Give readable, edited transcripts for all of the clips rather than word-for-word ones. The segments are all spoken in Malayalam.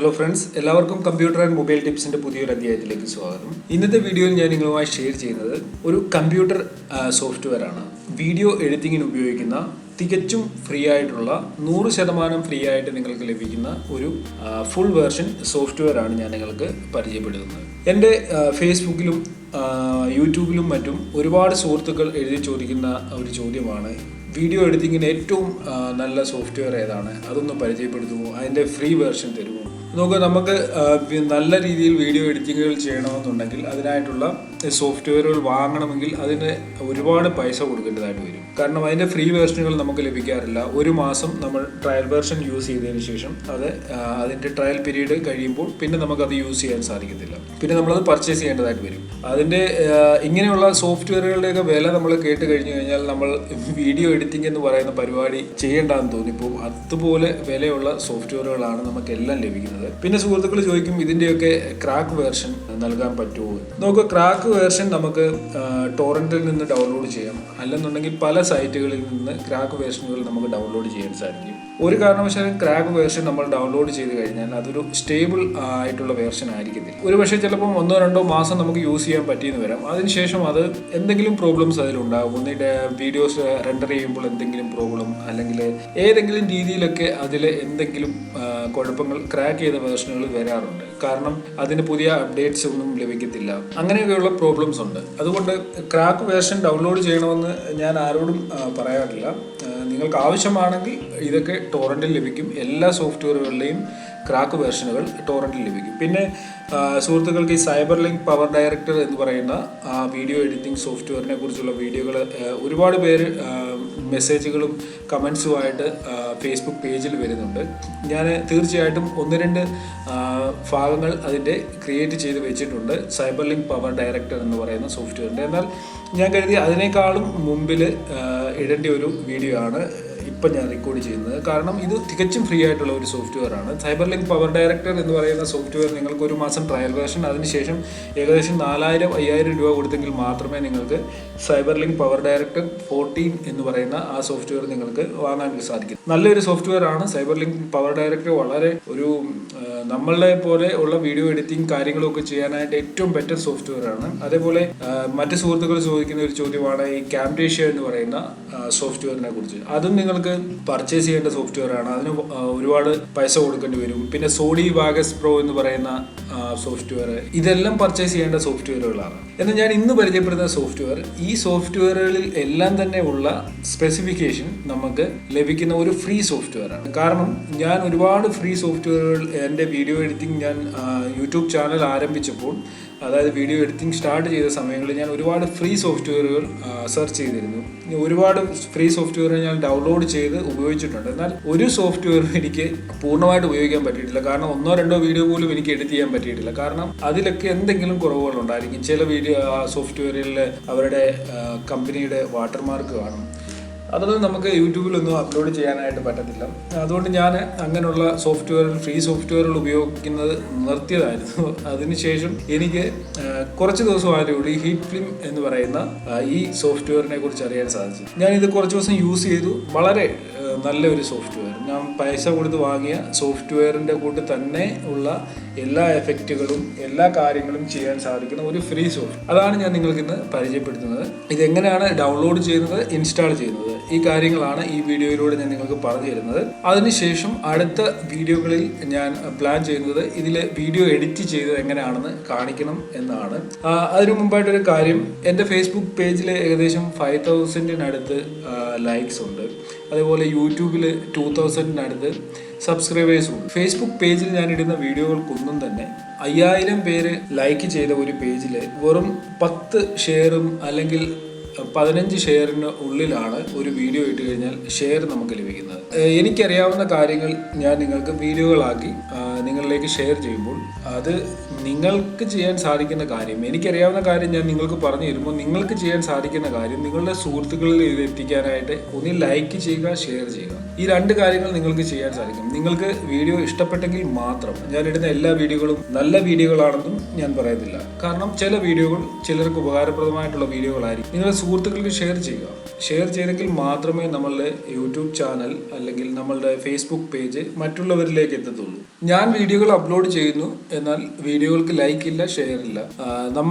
ഹലോ ഫ്രണ്ട്സ്, എല്ലാവർക്കും കമ്പ്യൂട്ടർ ആൻഡ് മൊബൈൽ ടിപ്സിന്റെ പുതിയൊരു അധ്യായത്തിലേക്ക് സ്വാഗതം. ഇന്നത്തെ വീഡിയോയിൽ ഞാൻ നിങ്ങളുമായി ഷെയർ ചെയ്യുന്നത് ഒരു കമ്പ്യൂട്ടർ സോഫ്റ്റ്വെയർ ആണ്. വീഡിയോ എഡിറ്റിങ്ങിന് ഉപയോഗിക്കുന്ന തികച്ചും ഫ്രീ ആയിട്ടുള്ള 100% ഫ്രീ ആയിട്ട് നിങ്ങൾക്ക് ലഭിക്കുന്ന ഒരു ഫുൾ വേർഷൻ സോഫ്റ്റ്വെയർ ആണ് ഞാൻ നിങ്ങൾക്ക് പരിചയപ്പെടുത്തുന്നത്. എൻ്റെ ഫേസ്ബുക്കിലും യൂട്യൂബിലും മറ്റും ഒരുപാട് സുഹൃത്തുക്കൾ എഴുതി ചോദിക്കുന്ന ഒരു ചോദ്യമാണ്, വീഡിയോ എഡിറ്റിങ്ങിന് ഏറ്റവും നല്ല സോഫ്റ്റ്വെയർ ഏതാണ്, അതൊന്ന് പരിചയപ്പെടുത്തുമോ, അതിൻ്റെ ഫ്രീ വേർഷൻ തരുമോ? നമുക്ക് നല്ല രീതിയിൽ വീഡിയോ എഡിറ്റിങ്ങുകൾ ചെയ്യണമെന്നുണ്ടെങ്കിൽ അതിനായിട്ടുള്ള സോഫ്റ്റ്വെയറുകൾ വാങ്ങണമെങ്കിൽ അതിന് ഒരുപാട് പൈസ കൊടുക്കേണ്ടതായിട്ട് വരും. കാരണം അതിൻ്റെ ഫ്രീ വേർഷനുകൾ നമുക്ക് ലഭിക്കാറില്ല. ഒരു മാസം നമ്മൾ ട്രയൽ വേർഷൻ യൂസ് ചെയ്തതിന് ശേഷം അതിൻ്റെ ട്രയൽ പീരീഡ് കഴിയുമ്പോൾ പിന്നെ നമുക്കത് യൂസ് ചെയ്യാൻ സാധിക്കത്തില്ല. പിന്നെ നമ്മളത് പർച്ചേസ് ചെയ്യേണ്ടതായിട്ട് വരും. അതിൻ്റെ ഇങ്ങനെയുള്ള സോഫ്റ്റ്വെയറുകളുടെയൊക്കെ വില നമ്മൾ കേട്ട് കഴിഞ്ഞു കഴിഞ്ഞാൽ നമ്മൾ വീഡിയോ എഡിറ്റിംഗ് എന്ന് പറയുന്ന പരിപാടി ചെയ്യേണ്ടെന്ന് തോന്നിപ്പോകും. അതുപോലെ വിലയുള്ള സോഫ്റ്റ്വെയറുകളാണ് നമുക്കെല്ലാം ലഭിക്കുന്നത്. പിന്നെ സുഹൃത്തുക്കൾ ചോദിക്കും, ഇതിൻ്റെയൊക്കെ ക്രാക്ക് വേർഷൻ നൽകാൻ പറ്റുമോ? നമുക്ക് ക്രാക്ക് വേർഷൻ നമുക്ക് ടോറന്റിൽ നിന്ന് ഡൗൺലോഡ് ചെയ്യാം. അല്ലെന്നുണ്ടെങ്കിൽ പല സൈറ്റുകളിൽ നിന്ന് ക്രാക്ക് വേർഷനുകൾ നമുക്ക് ഡൗൺലോഡ് ചെയ്യാൻ സാധിക്കും. ഒരു കാരണവശാലും ക്രാക്ക് വേർഷൻ നമ്മൾ ഡൗൺലോഡ് ചെയ്ത് കഴിഞ്ഞാൽ അതൊരു സ്റ്റേബിൾ ആയിട്ടുള്ള വേർഷൻ ആയിരിക്കത്തില്ല. ഒരു പക്ഷേ ചിലപ്പം 1-2 മാസം നമുക്ക് യൂസ് ചെയ്യാൻ പറ്റിയെന്ന് വരാം. അതിനുശേഷം അത് എന്തെങ്കിലും പ്രോബ്ലംസ് അതിലുണ്ടാകും. ഒന്നിട്ട് വീഡിയോസ് റെൻഡർ ചെയ്യുമ്പോൾ എന്തെങ്കിലും പ്രോബ്ലം, അല്ലെങ്കിൽ ഏതെങ്കിലും രീതിയിലൊക്കെ അതിൽ എന്തെങ്കിലും കുഴപ്പങ്ങൾ ക്രാക്ക് ചെയ്ത വേർഷനുകൾ വരാറുണ്ട്. കാരണം അതിന് പുതിയ അപ്ഡേറ്റ്സ് ഒന്നും ലഭിക്കത്തില്ല. അങ്ങനെയൊക്കെയുള്ള പ്രോബ്ലംസ് ഉണ്ട്. അതുകൊണ്ട് ക്രാക്ക് വേർഷൻ ഡൗൺലോഡ് ചെയ്യണമെന്ന് ഞാൻ ആരോടും പറയാറില്ല. നിങ്ങൾക്ക് ആവശ്യമാണെങ്കിൽ ഇതൊക്കെ ടോറന്റിൽ ലഭിക്കും. എല്ലാ സോഫ്റ്റ്വെയറുകളുടെയും ക്രാക്ക് വേർഷനുകൾ ടോറന്റിൽ ലഭിക്കും. പിന്നെ സുഹൃത്തുക്കൾക്ക് ഈ സൈബർ ലിങ്ക് പവർ ഡയറക്ടർ എന്ന് പറയുന്ന വീഡിയോ എഡിറ്റിംഗ് സോഫ്റ്റ്വെയറിനെ കുറിച്ചുള്ള വീഡിയോകൾ ഒരുപാട് പേര് മെസ്സേജുകളും കമൻസുമായിട്ട് ഫേസ്ബുക്ക് പേജിൽ വരുന്നുണ്ട്. ഞാൻ തീർച്ചയായിട്ടും 1-2 ഭാഗങ്ങൾ അതിൻ്റെ ക്രിയേറ്റ് ചെയ്ത് വെച്ചിട്ടുണ്ട്, സൈബർ ലിങ്ക് പവർ ഡയറക്ടർ എന്ന് പറയുന്ന സോഫ്റ്റ്വെയറിൻ്റെ. എന്നാൽ ഞാൻ കരുതി അതിനേക്കാളും മുമ്പിൽ ഇടേണ്ട ഒരു വീഡിയോ ആണ് ഇപ്പം ഞാൻ റെക്കോർഡ് ചെയ്യുന്നത്. കാരണം ഇത് തികച്ചും ഫ്രീ ആയിട്ടുള്ള ഒരു സോഫ്റ്റ്വെയർ ആണ്. സൈബർ ലിങ്ക് പവർ ഡയറക്ടർ എന്ന് പറയുന്ന സോഫ്റ്റ്വെയർ നിങ്ങൾക്ക് ഒരു മാസം ട്രയൽ വേർഷൻ, അതിനുശേഷം ഏകദേശം 4000-5000 രൂപ കൊടുത്തെങ്കിൽ മാത്രമേ നിങ്ങൾക്ക് സൈബർ ലിങ്ക് പവർ ഡയറക്ടർ 14 എന്ന് പറയുന്ന ആ സോഫ്റ്റ്വെയർ നിങ്ങൾക്ക് വാങ്ങാൻ സാധിക്കും. നല്ലൊരു സോഫ്റ്റ്വെയർ ആണ് സൈബർ ലിങ്ക് പവർ ഡയറക്ടർ. വളരെ ഒരു നമ്മളെ പോലെ ഉള്ള വീഡിയോ എഡിറ്റിംഗ് കാര്യങ്ങളൊക്കെ ചെയ്യാനായിട്ട് ഏറ്റവും ബെറ്റർ സോഫ്റ്റ്വെയർ ആണ്. അതേപോലെ മറ്റ് സുഹൃത്തുക്കൾ ചോദിക്കുന്ന ഒരു ചോദ്യമാണ് ഈ കാംറ്റേഷ്യ എന്ന് പറയുന്ന സോഫ്റ്റ്വെയറിനെ കുറിച്ച്. അതും നിങ്ങൾക്ക് പർച്ചേസ് ചെയ്യേണ്ട സോഫ്റ്റ്വെയർ ആണ്. അതിന് ഒരുപാട് പൈസ കൊടുക്കേണ്ടി വരും. പിന്നെ സോഡി വാഗസ് പ്രോ എന്ന് പറയുന്ന സോഫ്റ്റ്വെയർ, ഇതെല്ലാം പർച്ചേസ് ചെയ്യേണ്ട സോഫ്റ്റ്വെയറുകളാണ്. എന്നാൽ ഞാൻ ഇന്ന് പരിചയപ്പെടുന്ന സോഫ്റ്റ്വെയർ, ഈ സോഫ്റ്റ്വെയറുകളിൽ എല്ലാം തന്നെ ഉള്ള സ്പെസിഫിക്കേഷൻ നമുക്ക് ലഭിക്കുന്ന ഒരു ഫ്രീ സോഫ്റ്റ്വെയർ ആണ്. കാരണം ഞാൻ ഒരുപാട് ഫ്രീ സോഫ്റ്റ്വെയറുകൾ എൻ്റെ വീഡിയോ എഡിറ്റിംഗ് ഞാൻ യൂട്യൂബ് ചാനൽ ആരംഭിച്ചപ്പോൾ, അതായത് വീഡിയോ എഡിറ്റിംഗ് സ്റ്റാർട്ട് ചെയ്ത സമയങ്ങളിൽ ഞാൻ ഒരുപാട് ഫ്രീ സോഫ്റ്റ്വെയറുകൾ സെർച്ച് ചെയ്തിരുന്നു. ഒരുപാട് ഫ്രീ സോഫ്റ്റ്വെയർ ഞാൻ ഡൗൺലോഡ് ചെയ്ത് ഉപയോഗിച്ചിട്ടുണ്ട്. എന്നാൽ ഒരു സോഫ്റ്റ്വെയറും എനിക്ക് പൂർണ്ണമായിട്ട് ഉപയോഗിക്കാൻ പറ്റിയിട്ടില്ല. കാരണം 1-2 വീഡിയോ പോലും എനിക്ക് എഡിറ്റ് ചെയ്യാൻ പറ്റിയിട്ടില്ല. കാരണം അതിലൊക്കെ എന്തെങ്കിലും കുറവുകൾ ഉണ്ടായിരിക്കും. ചില വീഡിയോ സോഫ്റ്റ്വെയറിൽ അവരുടെ കമ്പനിയുടെ വാട്ടർമാർക്ക് കാണും. അതൊന്നും നമുക്ക് യൂട്യൂബിലൊന്നും അപ്ലോഡ് ചെയ്യാനായിട്ട് പറ്റത്തില്ല. അതുകൊണ്ട് ഞാൻ അങ്ങനെയുള്ള ഫ്രീ സോഫ്റ്റ്വെയറുകൾ ഉപയോഗിക്കുന്നത് നിർത്തിയതായിരുന്നു. അതിനുശേഷം എനിക്ക് കുറച്ച് ദിവസമായതോടെ ഈ ഹീറ്റ് ഫിലിം എന്ന് പറയുന്ന ഈ സോഫ്റ്റ്വെയറിനെ കുറിച്ച് അറിയാൻ സാധിച്ചു. ഞാനിത് കുറച്ച് ദിവസം യൂസ് ചെയ്തു. വളരെ നല്ലൊരു സോഫ്റ്റ്വെയർ. ഞാൻ പൈസ കൊടുത്ത് വാങ്ങിയ സോഫ്റ്റ്വെയറിൻ്റെ കൂട്ട് തന്നെ ഉള്ള എല്ലാ എഫക്റ്റുകളും എല്ലാ കാര്യങ്ങളും ചെയ്യാൻ സാധിക്കുന്ന ഒരു ഫ്രീ സോഫ്റ്റ്വെയർ. അതാണ് ഞാൻ നിങ്ങൾക്ക് ഇന്ന് പരിചയപ്പെടുത്തുന്നത്. ഇതെങ്ങനെയാണ് ഡൗൺലോഡ് ചെയ്യുന്നത്, ഇൻസ്റ്റാൾ ചെയ്യുന്നത്, ഈ കാര്യങ്ങളാണ് ഈ വീഡിയോയിലൂടെ ഞാൻ നിങ്ങൾക്ക് പറഞ്ഞു തരുന്നത്. അതിനുശേഷം അടുത്ത വീഡിയോകളിൽ ഞാൻ പ്ലാൻ ചെയ്യുന്നത് ഇതിൽ വീഡിയോ എഡിറ്റ് ചെയ്തത് എങ്ങനെയാണെന്ന് കാണിക്കണം എന്നാണ്. അതിനു മുമ്പായിട്ടൊരു കാര്യം, എൻ്റെ ഫേസ്ബുക്ക് പേജിൽ ഏകദേശം 5000-നടുത്ത് ലൈക്സ് ഉണ്ട്. അതേപോലെ യൂട്യൂബിൽ 2000-നടുത്ത് സബ്സ്ക്രൈബേഴ്സും ഉണ്ട്. ഫേസ്ബുക്ക് പേജിൽ ഞാൻ ഇടുന്ന വീഡിയോകൾക്കൊന്നും തന്നെ 5000 പേര് ലൈക്ക് ചെയ്ത ഒരു പേജിൽ വെറും 10 ഷെയറും അല്ലെങ്കിൽ 15 ഷെയറിന് ഉള്ളിലാണ് ഒരു വീഡിയോ ഇട്ട് കഴിഞ്ഞാൽ ഷെയർ നമുക്ക് ലഭിക്കുന്നത്. എനിക്കറിയാവുന്ന കാര്യങ്ങൾ ഞാൻ നിങ്ങൾക്ക് വീഡിയോകളാക്കി നിങ്ങളിലേക്ക് ഷെയർ ചെയ്യുമ്പോൾ അത് നിങ്ങൾക്ക് ചെയ്യാൻ സാധിക്കുന്ന കാര്യം, എനിക്കറിയാവുന്ന കാര്യം ഞാൻ നിങ്ങൾക്ക് പറഞ്ഞു തരുമ്പോൾ നിങ്ങൾക്ക് ചെയ്യാൻ സാധിക്കുന്ന കാര്യം നിങ്ങളുടെ സുഹൃത്തുക്കളിൽ ഇത് എത്തിക്കാനായിട്ട് ഒന്നിൽ ലൈക്ക് ചെയ്യുക, ഷെയർ ചെയ്യുക. ഈ 2 കാര്യങ്ങൾ നിങ്ങൾക്ക് ചെയ്യാൻ സാധിക്കും. നിങ്ങൾക്ക് വീഡിയോ ഇഷ്ടപ്പെട്ടെങ്കിൽ മാത്രം. ഞാനിടുന്ന എല്ലാ വീഡിയോകളും നല്ല വീഡിയോകളാണെന്നും ഞാൻ പറയത്തില്ല. കാരണം ചില വീഡിയോകൾ ചിലർക്ക് ഉപകാരപ്രദമായിട്ടുള്ള വീഡിയോകളായിരിക്കും. നിങ്ങളുടെ സുഹൃത്തുക്കൾക്ക് ഷെയർ ചെയ്യുക. ഷെയർ ചെയ്തെങ്കിൽ മാത്രമേ നമ്മളുടെ യൂട്യൂബ് ചാനൽ അല്ലെങ്കിൽ നമ്മളുടെ ഫേസ്ബുക്ക് പേജ് മറ്റുള്ളവരിലേക്ക് എത്തത്തുള്ളൂ. ഞാൻ വീഡിയോ വീഡിയോകൾ അപ്ലോഡ് ചെയ്യുന്നു, എന്നാൽ വീഡിയോകൾക്ക് ലൈക്ക് ഇല്ല, ഷെയർ ഇല്ല.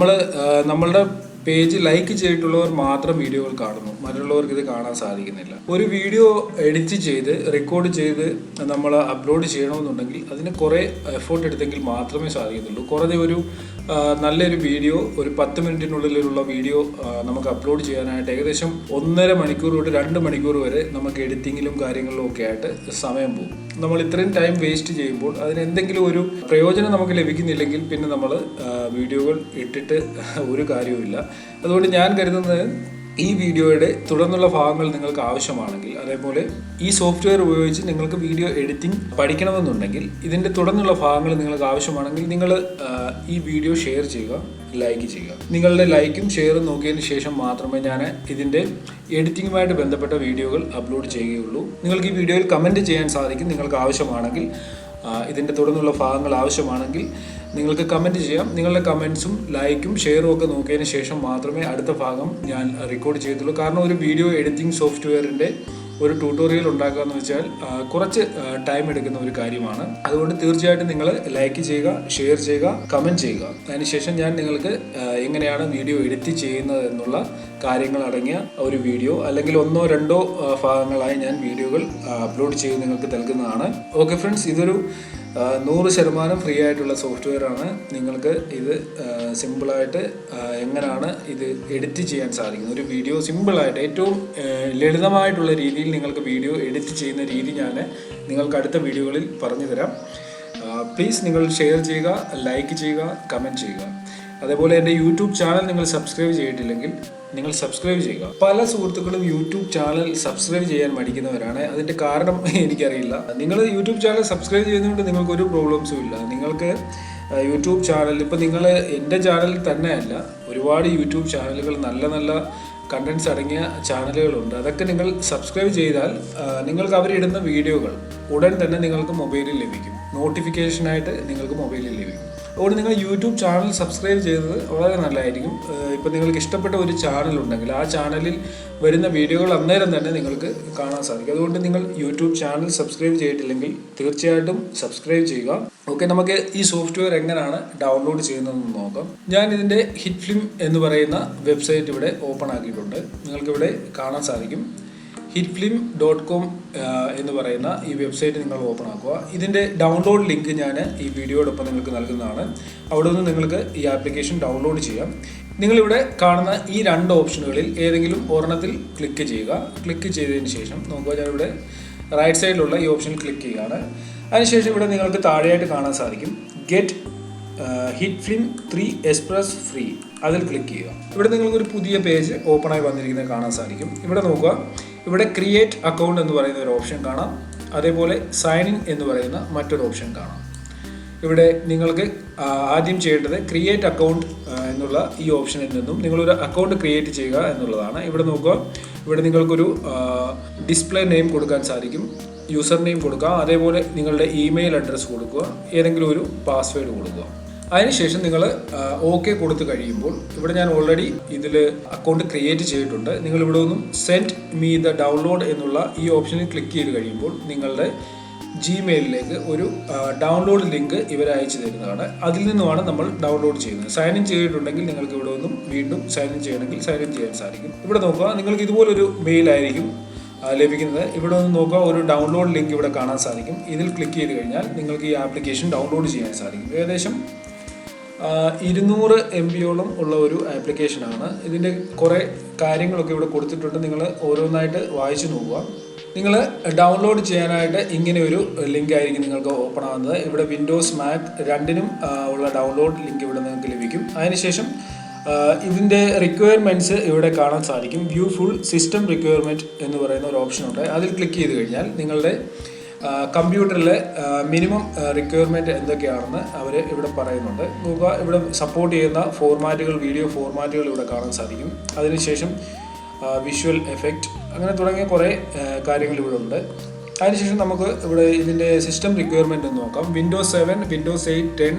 നമ്മളുടെ പേജ് ലൈക്ക് ചെയ്തിട്ടുള്ളവർ മാത്രം വീഡിയോകൾ കാണുന്നു, മറ്റുള്ളവർക്ക് ഇത് കാണാൻ സാധിക്കുന്നില്ല. ഒരു വീഡിയോ എഡിറ്റ് ചെയ്ത് റെക്കോർഡ് ചെയ്ത് നമ്മൾ അപ്ലോഡ് ചെയ്യണമെന്നുണ്ടെങ്കിൽ അതിന് കുറേ എഫേർട്ട് എടുത്തെങ്കിൽ മാത്രമേ സാധിക്കത്തുള്ളൂ. കുറഞ്ഞ ഒരു നല്ലൊരു വീഡിയോ, ഒരു 10 മിനിറ്റിനുള്ളിലുള്ള വീഡിയോ നമുക്ക് അപ്ലോഡ് ചെയ്യാനായിട്ട് ഏകദേശം 1.5 മണിക്കൂർ തൊട്ട് 2 മണിക്കൂർ വരെ നമുക്ക് എഡിറ്റിങ്ങിലും കാര്യങ്ങളിലും ഒക്കെ ആയിട്ട് സമയം പോകും. നമ്മൾ ഇത്രയും ടൈം വേസ്റ്റ് ചെയ്യുമ്പോൾ അതിന് എന്തെങ്കിലും ഒരു പ്രയോജനം നമുക്ക് ലഭിക്കുന്നില്ലെങ്കിൽ പിന്നെ നമ്മൾ വീഡിയോകൾ ഇട്ടിട്ട് ഒരു കാര്യവുമില്ല. അതുകൊണ്ട് ഞാൻ കരുതുന്നത്, ഈ വീഡിയോയുടെ തുടർന്നുള്ള ഭാഗങ്ങൾ നിങ്ങൾക്ക് ആവശ്യമാണെങ്കിൽ, അതേപോലെ ഈ സോഫ്റ്റ്വെയർ ഉപയോഗിച്ച് നിങ്ങൾക്ക് വീഡിയോ എഡിറ്റിംഗ് പഠിക്കണമെന്നുണ്ടെങ്കിൽ, ഇതിൻ്റെ തുടർന്നുള്ള ഭാഗങ്ങൾ നിങ്ങൾക്ക് ആവശ്യമാണെങ്കിൽ നിങ്ങൾ ഈ വീഡിയോ ഷെയർ ചെയ്യുക, ലൈക്ക് ചെയ്യുക. നിങ്ങളുടെ ലൈക്കും ഷെയറും നോക്കിയതിന് ശേഷം മാത്രമേ ഞാൻ ഇതിൻ്റെ എഡിറ്റിങ്ങുമായിട്ട് ബന്ധപ്പെട്ട വീഡിയോകൾ അപ്ലോഡ് ചെയ്യുകയുള്ളൂ. നിങ്ങൾക്ക് ഈ വീഡിയോയിൽ കമൻറ്റ് ചെയ്യാൻ സാധിക്കും. നിങ്ങൾക്ക് ആവശ്യമാണെങ്കിൽ, ഇതിൻ്റെ തുടർന്നുള്ള ഭാഗങ്ങൾ ആവശ്യമാണെങ്കിൽ നിങ്ങൾക്ക് കമൻറ്റ് ചെയ്യാം. നിങ്ങളുടെ കമൻറ്റ്സും ലൈക്കും ഷെയറും ഒക്കെ നോക്കിയതിന് ശേഷം മാത്രമേ അടുത്ത ഭാഗം ഞാൻ റെക്കോർഡ് ചെയ്യത്തുള്ളൂ. കാരണം ഒരു വീഡിയോ എഡിറ്റിംഗ് സോഫ്റ്റ്വെയറിൻ്റെ ഒരു ട്യൂട്ടോറിയൽ ഉണ്ടാക്കുക എന്ന് വെച്ചാൽ കുറച്ച് ടൈം എടുക്കുന്ന ഒരു കാര്യമാണ്. അതുകൊണ്ട് തീർച്ചയായിട്ടും നിങ്ങൾ ലൈക്ക് ചെയ്യുക, ഷെയർ ചെയ്യുക, കമൻറ്റ് ചെയ്യുക. അതിനുശേഷം ഞാൻ നിങ്ങൾക്ക് എങ്ങനെയാണ് വീഡിയോ എഡിറ്റ് ചെയ്യുന്നത് എന്നുള്ള കാര്യങ്ങൾ അടങ്ങിയ ഒരു വീഡിയോ, അല്ലെങ്കിൽ 1-2 ഭാഗങ്ങളായി ഞാൻ വീഡിയോകൾ അപ്ലോഡ് ചെയ്ത് നിങ്ങൾക്ക് നൽകുന്നതാണ്. ഓക്കെ ഫ്രണ്ട്സ്, ഇതൊരു 100% ഫ്രീ ആയിട്ടുള്ള സോഫ്റ്റ്വെയർ ആണ്. നിങ്ങൾക്ക് ഇത് സിമ്പിളായിട്ട് എങ്ങനെയാണ് ഇത് എഡിറ്റ് ചെയ്യാൻ സാധിക്കുന്നത്, ഒരു വീഡിയോ സിമ്പിളായിട്ട് ഏറ്റവും ലളിതമായിട്ടുള്ള രീതിയിൽ നിങ്ങൾക്ക് വീഡിയോ എഡിറ്റ് ചെയ്യുന്ന രീതി ഞാൻ നിങ്ങൾക്ക് അടുത്ത വീഡിയോകളിൽ പറഞ്ഞു തരാം. പ്ലീസ് നിങ്ങൾ ഷെയർ ചെയ്യുക, ലൈക്ക് ചെയ്യുക, കമൻറ്റ് ചെയ്യുക. അതേപോലെ എൻ്റെ യൂട്യൂബ് ചാനൽ നിങ്ങൾ സബ്സ്ക്രൈബ് ചെയ്തിട്ടില്ലെങ്കിൽ നിങ്ങൾ സബ്സ്ക്രൈബ് ചെയ്യുക. പല സുഹൃത്തുക്കളും യൂട്യൂബ് ചാനൽ സബ്സ്ക്രൈബ് ചെയ്യാൻ മടിക്കുന്നവരാണ്. അതിൻ്റെ കാരണം എനിക്കറിയില്ല. നിങ്ങൾ യൂട്യൂബ് ചാനൽ സബ്സ്ക്രൈബ് ചെയ്യുന്നതുകൊണ്ട് നിങ്ങൾക്കൊരു പ്രോബ്ലംസും ഇല്ല. നിങ്ങൾക്ക് യൂട്യൂബ് ചാനൽ, ഇപ്പോൾ നിങ്ങൾ എൻ്റെ ചാനൽ തന്നെയല്ല, ഒരുപാട് യൂട്യൂബ് ചാനലുകൾ, നല്ല നല്ല കണ്ടൻസ് അടങ്ങിയ ചാനലുകളുണ്ട്. അതൊക്കെ നിങ്ങൾ സബ്സ്ക്രൈബ് ചെയ്താൽ നിങ്ങൾക്ക് അവരിടുന്ന വീഡിയോകൾ ഉടൻ തന്നെ നിങ്ങൾക്ക് മൊബൈലിൽ ലഭിക്കും, നോട്ടിഫിക്കേഷനായിട്ട് നിങ്ങൾക്ക് മൊബൈലിൽ ലഭിക്കും. അതുകൊണ്ട് നിങ്ങൾ യൂട്യൂബ് ചാനൽ സബ്സ്ക്രൈബ് ചെയ്തത് വളരെ നല്ലതായിരിക്കും. ഇപ്പോൾ നിങ്ങൾക്ക് ഇഷ്ടപ്പെട്ട ഒരു ചാനൽ ഉണ്ടെങ്കിൽ ആ ചാനലിൽ വരുന്ന വീഡിയോകൾ അന്നേരം തന്നെ നിങ്ങൾക്ക് കാണാൻ സാധിക്കും. അതുകൊണ്ട് നിങ്ങൾ യൂട്യൂബ് ചാനൽ സബ്സ്ക്രൈബ് ചെയ്തിട്ടില്ലെങ്കിൽ തീർച്ചയായിട്ടും സബ്സ്ക്രൈബ് ചെയ്യുക. ഓക്കെ, നമുക്ക് ഈ സോഫ്റ്റ്വെയർ എങ്ങനെയാണ് ഡൗൺലോഡ് ചെയ്യുന്നതെന്ന് നോക്കാം. ഞാൻ ഇതിൻ്റെ HitFilm എന്ന് പറയുന്ന വെബ്സൈറ്റ് ഇവിടെ ഓപ്പൺ ആക്കിയിട്ടുണ്ട്. നിങ്ങൾക്കിവിടെ കാണാൻ സാധിക്കും. hitfilm.com എന്ന് പറയുന്ന ഈ വെബ്സൈറ്റ് നിങ്ങൾ ഓപ്പൺ ആക്കുക. ഇതിൻ്റെ ഡൗൺലോഡ് ലിങ്ക് ഞാൻ ഈ വീഡിയോയോടൊപ്പം നിങ്ങൾക്ക് നൽകുന്നതാണ്. അവിടെ നിന്ന് നിങ്ങൾക്ക് ഈ ആപ്ലിക്കേഷൻ ഡൗൺലോഡ് ചെയ്യാം. നിങ്ങളിവിടെ കാണുന്ന ഈ 2 ഓപ്ഷനുകളിൽ ഏതെങ്കിലും ഒരെണ്ണത്തിൽ ക്ലിക്ക് ചെയ്യുക. ക്ലിക്ക് ചെയ്തതിന് ശേഷം നോക്കുക, ഞാനിവിടെ റൈറ്റ് സൈഡിലുള്ള ഈ ഓപ്ഷനിൽ ക്ലിക്ക് ചെയ്യുകയാണ്. അതിനുശേഷം ഇവിടെ നിങ്ങൾക്ക് താഴെയായിട്ട് കാണാൻ സാധിക്കും ഗെറ്റ് HitFilm 3 Express ഫ്രീ. അതിൽ ക്ലിക്ക് ചെയ്യുക. ഇവിടെ നിങ്ങൾക്കൊരു പുതിയ പേജ് ഓപ്പണായി വന്നിരിക്കുന്നത് കാണാൻ സാധിക്കും. ഇവിടെ നോക്കുക, ഇവിടെ ക്രിയേറ്റ് അക്കൗണ്ട് എന്ന് പറയുന്ന ഒരു ഓപ്ഷൻ കാണാം. അതേപോലെ സൈൻ ഇൻ എന്ന് പറയുന്ന മറ്റൊരു ഓപ്ഷൻ കാണാം. ഇവിടെ നിങ്ങൾക്ക് ആദ്യം ചെയ്യേണ്ടത് ക്രിയേറ്റ് അക്കൗണ്ട് എന്നുള്ള ഈ ഓപ്ഷനിൽ നിന്നും നിങ്ങളൊരു അക്കൗണ്ട് ക്രിയേറ്റ് ചെയ്യുക എന്നുള്ളതാണ്. ഇവിടെ നോക്കുക, ഇവിടെ നിങ്ങൾക്കൊരു ഡിസ്പ്ലേ നെയിം കൊടുക്കാൻ സാധിക്കും, യൂസർ നെയിം കൊടുക്കുക, അതേപോലെ നിങ്ങളുടെ ഇമെയിൽ അഡ്രസ്സ് കൊടുക്കുക, ഏതെങ്കിലും ഒരു പാസ്വേഡ് കൊടുക്കുക. അതിനുശേഷം നിങ്ങൾ ഓക്കെ കൊടുത്തു കഴിയുമ്പോൾ ഇവിടെ ഞാൻ ഓൾറെഡി ഇതിൽ അക്കൗണ്ട് ക്രിയേറ്റ് ചെയ്തിട്ടുണ്ട്. നിങ്ങൾ ഇവിടെ നിന്നും സെൻഡ് മീ ദ ഡൗൺലോഡ് എന്നുള്ള ഈ ഓപ്ഷനിൽ ക്ലിക്ക് ചെയ്ത് കഴിയുമ്പോൾ നിങ്ങളുടെ ജിമെയിലിലേക്ക് ഒരു ഡൗൺലോഡ് ലിങ്ക് ഇവർ അയച്ചു തരുന്നതാണ്. അതിൽ നിന്നുമാണ് നമ്മൾ ഡൗൺലോഡ് ചെയ്യുന്നത്. സൈൻ ഇൻ ചെയ്തിട്ടുണ്ടെങ്കിൽ നിങ്ങൾക്ക് ഇവിടെ നിന്നും വീണ്ടും സൈൻ ഇൻ ചെയ്യണമെങ്കിൽ സൈൻ ഇൻ ചെയ്യാൻ സാധിക്കും. ഇവിടെ നോക്കുക, നിങ്ങൾക്ക് ഇതുപോലൊരു മെയിലായിരിക്കും ലഭിക്കുന്നത്. ഇവിടെ നിന്ന് നോക്കുക, ഒരു ഡൗൺലോഡ് ലിങ്ക് ഇവിടെ കാണാൻ സാധിക്കും. ഇതിൽ ക്ലിക്ക് ചെയ്ത് കഴിഞ്ഞാൽ നിങ്ങൾക്ക് ഈ ആപ്ലിക്കേഷൻ ഡൗൺലോഡ് ചെയ്യാൻ സാധിക്കും. ഏകദേശം 200 MB ഉള്ള ഒരു ആപ്ലിക്കേഷനാണ്. ഇതിൻ്റെ കുറേ കാര്യങ്ങളൊക്കെ ഇവിടെ കൊടുത്തിട്ടുണ്ട്. നിങ്ങൾ ഓരോന്നായിട്ട് വായിച്ചു നോക്കുക. നിങ്ങൾ ഡൗൺലോഡ് ചെയ്യാനായിട്ട് ഇങ്ങനെ ഒരു ലിങ്ക് ആയിരിക്കും നിങ്ങൾക്ക് ഓപ്പൺ ആകുന്നത്. ഇവിടെ വിൻഡോസ് മാക് രണ്ടിനും ഉള്ള ഡൗൺലോഡ് ലിങ്ക് ഇവിടെ നിങ്ങൾക്ക് ലഭിക്കും. അതിനുശേഷം ഇതിൻ്റെ റിക്വയർമെൻറ്റ്സ് ഇവിടെ കാണാൻ സാധിക്കും. വ്യൂ ഫുൾ സിസ്റ്റം റിക്വയർമെൻറ്റ് എന്ന് പറയുന്ന ഒരു ഓപ്ഷൻ ഉണ്ട്. അതിൽ ക്ലിക്ക് ചെയ്ത് കഴിഞ്ഞാൽ നിങ്ങളുടെ കമ്പ്യൂട്ടറിലെ മിനിമം റിക്വയർമെൻറ്റ് എന്തൊക്കെയാണെന്ന് അവർ ഇവിടെ പറയുന്നുണ്ട്. നോക്കുക, ഇവിടെ സപ്പോർട്ട് ചെയ്യുന്ന ഫോർമാറ്റുകൾ, വീഡിയോ ഫോർമാറ്റുകൾ ഇവിടെ കാണാൻ സാധിക്കും. അതിനുശേഷം വിഷ്വൽ എഫക്റ്റ്, അങ്ങനെ തുടങ്ങിയ കുറേ കാര്യങ്ങൾ ഇവിടെ ഉണ്ട്. അതിനുശേഷം നമുക്ക് ഇവിടെ ഇതിൻ്റെ സിസ്റ്റം റിക്വയർമെൻറ്റ് ഒന്ന് നോക്കാം. വിൻഡോസ് 7, വിൻഡോസ് 8, 10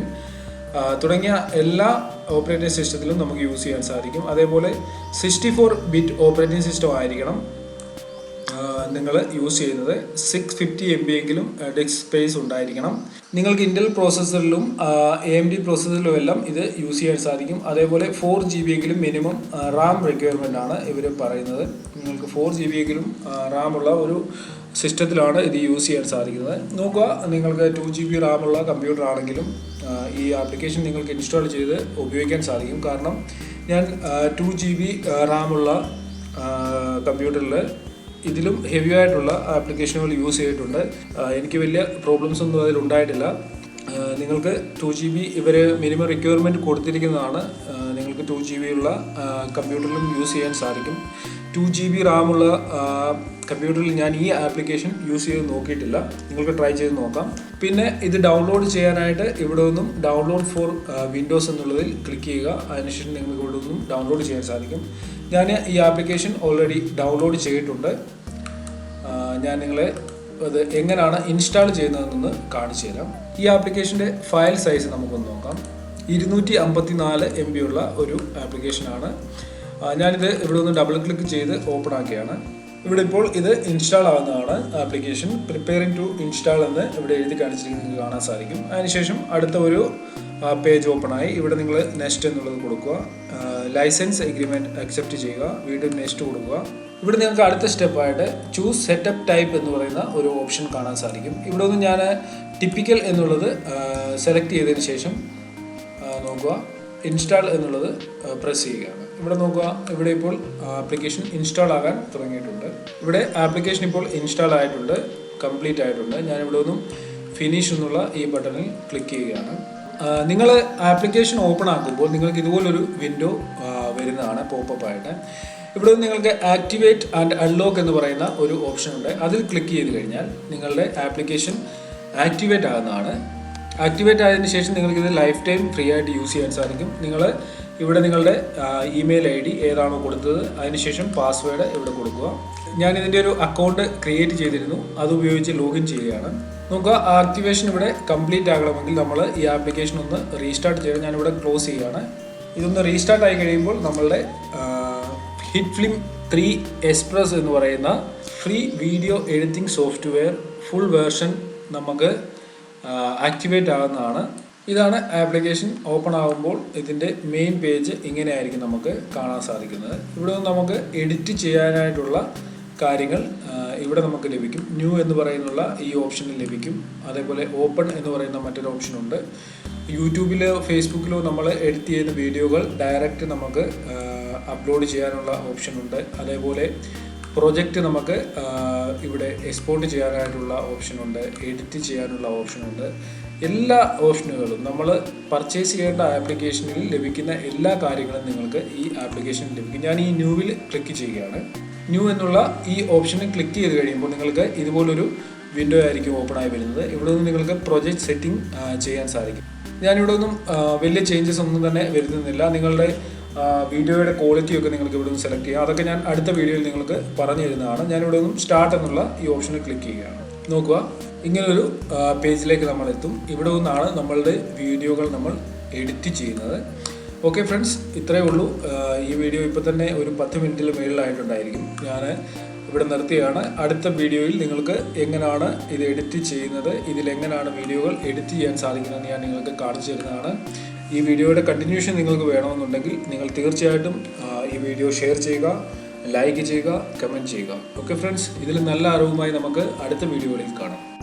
തുടങ്ങിയ എല്ലാ ഓപ്പറേറ്റിംഗ് സിസ്റ്റത്തിലും നമുക്ക് യൂസ് ചെയ്യാൻ സാധിക്കും. അതേപോലെ 64 ബിറ്റ് ഓപ്പറേറ്റിംഗ് സിസ്റ്റം ആയിരിക്കണം. നിങ്ങൾ യൂസ് ചെയ്യുന്നത് 650 MB എങ്കിലും ഡിസ്ക് സ്പേസ് ഉണ്ടായിരിക്കണം. നിങ്ങൾക്ക് ഇന്റൽ പ്രോസസ്സറിലും AMD പ്രോസസ്സറിലും എല്ലാം ഇത് യൂസ് ചെയ്യാൻ സാധിക്കും. അതേപോലെ 4GB എങ്കിലും മിനിമം റാം റിക്വയർമെൻ്റ് ആണ് ഇവർ പറയുന്നത്. നിങ്ങൾക്ക് 4GB എങ്കിലും റാമുള്ള ഒരു സിസ്റ്റത്തിലാണ് ഇത് യൂസ് ചെയ്യാൻ സാധിക്കുന്നത്. നോക്കുക, നിങ്ങൾക്ക് 2GB റാമുള്ള കമ്പ്യൂട്ടർ ആണെങ്കിലും ഈ ആപ്ലിക്കേഷൻ നിങ്ങൾക്ക് ഇൻസ്റ്റാൾ ചെയ്ത് ഉപയോഗിക്കാൻ സാധിക്കും. കാരണം ഞാൻ 2GB റാമുള്ള കമ്പ്യൂട്ടറിൽ ഇതിലും ഹെവി ആയിട്ടുള്ള ആപ്ലിക്കേഷനുകൾ യൂസ് ചെയ്തിട്ടുണ്ട്. എനിക്ക് വലിയ പ്രോബ്ലംസ് ഒന്നും അതിലുണ്ടായിട്ടില്ല. നിങ്ങൾക്ക് 2GB ഇവർ മിനിമം റിക്വയർമെൻറ്റ് കൊടുത്തിരിക്കുന്നതാണ്. നിങ്ങൾക്ക് 2GB ഉള്ള കമ്പ്യൂട്ടറിലും യൂസ് ചെയ്യാൻ സാധിക്കും. 2GB റാമുള്ള കമ്പ്യൂട്ടറിൽ ഞാൻ ഈ ആപ്ലിക്കേഷൻ യൂസ് ചെയ്ത് നോക്കിയിട്ടില്ല. നിങ്ങൾക്ക് ട്രൈ ചെയ്ത് നോക്കാം. പിന്നെ ഇത് ഡൗൺലോഡ് ചെയ്യാനായിട്ട് ഇവിടെ നിന്നും ഡൗൺലോഡ് ഫോർ വിൻഡോസ് എന്നുള്ളതിൽ ക്ലിക്ക് ചെയ്യുക. അതിനുശേഷം നിങ്ങൾക്ക് ഇവിടെ നിന്നും ഡൗൺലോഡ് ചെയ്യാൻ സാധിക്കും. ഞാൻ ഈ ആപ്ലിക്കേഷൻ ഓൾറെഡി ഡൗൺലോഡ് ചെയ്തിട്ടുണ്ട്. ഞാൻ നിങ്ങളെ അത് എങ്ങനെയാണ് ഇൻസ്റ്റാൾ ചെയ്യുന്നതെന്ന് കാണിച്ചു തരാം. ഈ ആപ്ലിക്കേഷൻ്റെ ഫയൽ സൈസ് നമുക്കൊന്ന് നോക്കാം. 254 MB ഉള്ള ഒരു ആപ്ലിക്കേഷനാണ്. ഞാനിത് ഇവിടെ ഒന്ന് ഡബിൾ ക്ലിക്ക് ചെയ്ത് ഓപ്പൺ ആക്കിയാണ്. ഇവിടെ ഇപ്പോൾ ഇത് ഇൻസ്റ്റാൾ ആവുന്നതാണ്. ആപ്ലിക്കേഷൻ പ്രിപ്പയറിംഗ് ടു ഇൻസ്റ്റാൾ എന്ന് ഇവിടെ എഴുതി കാണിച്ചിരിക്കുന്നത് നിങ്ങൾക്ക് കാണാൻ സാധിക്കും. അതിനുശേഷം അടുത്ത ഒരു പേജ് ഓപ്പൺ ആയി. ഇവിടെ നിങ്ങൾ നെക്സ്റ്റ് എന്നുള്ളത് കൊടുക്കുക. ലൈസൻസ് എഗ്രിമെൻറ്റ് അക്സെപ്റ്റ് ചെയ്യുക. വീണ്ടും നെക്സ്റ്റ് കൊടുക്കുക. ഇവിടെ നിങ്ങൾക്ക് അടുത്ത സ്റ്റെപ്പായിട്ട് ചൂസ് സെറ്റപ്പ് ടൈപ്പ് എന്ന് പറയുന്ന ഒരു ഓപ്ഷൻ കാണാൻ സാധിക്കും. ഇവിടെ ഒന്ന് ഞാൻ ടിപ്പിക്കൽ എന്നുള്ളത് സെലക്ട് ചെയ്തതിന് ശേഷം നോക്കുക, ഇൻസ്റ്റാൾ എന്നുള്ളത് പ്രസ് ചെയ്യുകയാണ്. ഇവിടെ നോക്കുക, ഇവിടെ ഇപ്പോൾ ആപ്ലിക്കേഷൻ ഇൻസ്റ്റാൾ ആകാൻ തുടങ്ങിയിട്ടുണ്ട്. ഇവിടെ ആപ്ലിക്കേഷൻ ഇപ്പോൾ ഇൻസ്റ്റാൾ ആയിട്ടുണ്ട്, കംപ്ലീറ്റ് ആയിട്ടുണ്ട്. ഞാനിവിടെ ഒന്നും ഫിനിഷ് എന്നുള്ള ഈ ബട്ടണിൽ ക്ലിക്ക് ചെയ്യുകയാണ്. നിങ്ങൾ ആപ്ലിക്കേഷൻ ഓപ്പൺ ആക്കുമ്പോൾ നിങ്ങൾക്ക് ഇതുപോലൊരു വിൻഡോ വരുന്നതാണ് പോപ്പപ്പ് ആയിട്ട്. ഇവിടെ നിങ്ങൾക്ക് ആക്ടിവേറ്റ് ആൻഡ് അൺലോക്ക് എന്ന് പറയുന്ന ഒരു ഓപ്ഷൻ ഉണ്ട്. അതിൽ ക്ലിക്ക് ചെയ്ത് കഴിഞ്ഞാൽ നിങ്ങളുടെ ആപ്ലിക്കേഷൻ ആക്ടിവേറ്റ് ആകുന്നതാണ്. ആക്ടിവേറ്റ് ആയതിനു ശേഷം നിങ്ങൾക്ക് ഇത് ലൈഫ് ടൈം ഫ്രീ ആയിട്ട് യൂസ് ചെയ്യാൻ സാധിക്കും. നിങ്ങൾ ഇവിടെ നിങ്ങളുടെ ഇമെയിൽ ID ഏതാണോ കൊടുത്തത് അതിനുശേഷം പാസ്വേഡ് ഇവിടെ കൊടുക്കുക. ഞാൻ ഇതിൻ്റെ ഒരു അക്കൗണ്ട് ക്രിയേറ്റ് ചെയ്തിരുന്നു, അത് ഉപയോഗിച്ച് ലോഗിൻ ചെയ്യുകയാണ്. നോക്കുക, ആക്ടിവേഷൻ ഇവിടെ കംപ്ലീറ്റ് ആകണമെങ്കിൽ നമ്മൾ ഈ ആപ്ലിക്കേഷൻ ഒന്ന് റീസ്റ്റാർട്ട് ചെയ്യണം. ഞാനിവിടെ ക്ലോസ് ചെയ്യുകയാണ്. ഇതൊന്ന് റീസ്റ്റാർട്ട് ആയി കഴിയുമ്പോൾ നമ്മളുടെ ഹിറ്റ്ഫിലിം 3 എക്സ്പ്രസ് എന്ന് പറയുന്ന free video editing software full version നമുക്ക് ആക്ടിവേറ്റ് ആകുന്നതാണ്. ഇതാണ് ആപ്ലിക്കേഷൻ. ഓപ്പൺ ആകുമ്പോൾ ഇതിൻ്റെ മെയിൻ പേജ് ഇങ്ങനെയായിരിക്കും നമുക്ക് കാണാൻ സാധിക്കുന്നത്. ഇവിടെ നിന്ന് നമുക്ക് എഡിറ്റ് ചെയ്യാനായിട്ടുള്ള കാര്യങ്ങൾ ഇവിടെ നമുക്ക് ലഭിക്കും. ന്യൂ എന്ന് പറയുന്നുള്ള ഈ ഓപ്ഷനിൽ ലഭിക്കും. അതേപോലെ ഓപ്പൺ എന്ന് പറയുന്ന മറ്റൊരു ഓപ്ഷനുണ്ട്. യൂട്യൂബിലോ ഫേസ്ബുക്കിലോ നമ്മൾ എഡിറ്റ് ചെയ്യുന്ന വീഡിയോകൾ ഡയറക്റ്റ് നമുക്ക് അപ്ലോഡ് ചെയ്യാനുള്ള ഓപ്ഷനുണ്ട്. അതേപോലെ പ്രൊജക്റ്റ് നമുക്ക് ഇവിടെ എക്സ്പോർട്ട് ചെയ്യാനായിട്ടുള്ള ഓപ്ഷനുണ്ട്, എഡിറ്റ് ചെയ്യാനുള്ള ഓപ്ഷനുണ്ട്. എല്ലാ ഓപ്ഷനുകളും നമ്മൾ പർച്ചേസ് ചെയ്യേണ്ട ആപ്ലിക്കേഷനിൽ ലഭിക്കുന്ന എല്ലാ കാര്യങ്ങളും നിങ്ങൾക്ക് ഈ ആപ്ലിക്കേഷനിൽ ലഭിക്കും. ഞാൻ ഈ ന്യൂവിൽ ക്ലിക്ക് ചെയ്യുകയാണ്. ന്യൂ എന്നുള്ള ഈ ഓപ്ഷനിൽ ക്ലിക്ക് ചെയ്ത് കഴിയുമ്പോൾ നിങ്ങൾക്ക് ഇതുപോലൊരു വിൻഡോ ആയിരിക്കും ഓപ്പൺ ആയി വരുന്നത്. ഇവിടെ നിന്ന് നിങ്ങൾക്ക് പ്രൊജക്റ്റ് സെറ്റിംഗ് ചെയ്യാൻ സാധിക്കും. ഞാനിവിടെ ഒന്നും വലിയ ചേഞ്ചസ് ഒന്നും തന്നെ വരുത്തുന്നില്ല. നിങ്ങളുടെ വീഡിയോയുടെ ക്വാളിറ്റിയൊക്കെ നിങ്ങൾക്ക് ഇവിടെ നിന്ന് സെലക്ട് ചെയ്യാം. അതൊക്കെ ഞാൻ അടുത്ത വീഡിയോയിൽ നിങ്ങൾക്ക് പറഞ്ഞു തരുന്നതാണ്. ഞാനിവിടെ നിന്നും സ്റ്റാർട്ട് എന്നുള്ള ഈ ഓപ്ഷനിൽ ക്ലിക്ക് ചെയ്യുകയാണ്. നോക്കുക, ഇങ്ങനൊരു പേജിലേക്ക് നമ്മൾ എത്തും. ഇവിടെ നിന്നാണ് നമ്മളുടെ വീഡിയോകൾ നമ്മൾ എഡിറ്റ് ചെയ്യുന്നത്. ഓക്കെ ഫ്രണ്ട്സ്, ഇത്രയേ ഉള്ളൂ. ഈ വീഡിയോ ഇപ്പോൾ തന്നെ ഒരു 10 മിനിറ്റിൽ മേളിലായിട്ടുണ്ടായിരിക്കും. ഞാൻ ഇവിടെ നിർത്തിയാണ്. അടുത്ത വീഡിയോയിൽ നിങ്ങൾക്ക് എങ്ങനെയാണ് ഇത് എഡിറ്റ് ചെയ്യുന്നത്, ഇതിലെങ്ങനെയാണ് വീഡിയോകൾ എഡിറ്റ് ചെയ്യാൻ സാധിക്കുന്നതെന്ന് ഞാൻ നിങ്ങൾക്ക് കാണിച്ചു തരുന്നതാണ്. ഈ വീഡിയോയുടെ കണ്ടിന്യൂഷൻ നിങ്ങൾക്ക് വേണമെന്നുണ്ടെങ്കിൽ നിങ്ങൾ തീർച്ചയായിട്ടും ഈ വീഡിയോ ഷെയർ ചെയ്യുക, ലൈക്ക് ചെയ്യുക, കമൻറ്റ് ചെയ്യുക. ഓക്കെ ഫ്രണ്ട്സ്, ഇതിൽ നല്ല അറിവുമായി നമുക്ക് അടുത്ത വീഡിയോകളിൽ കാണാം.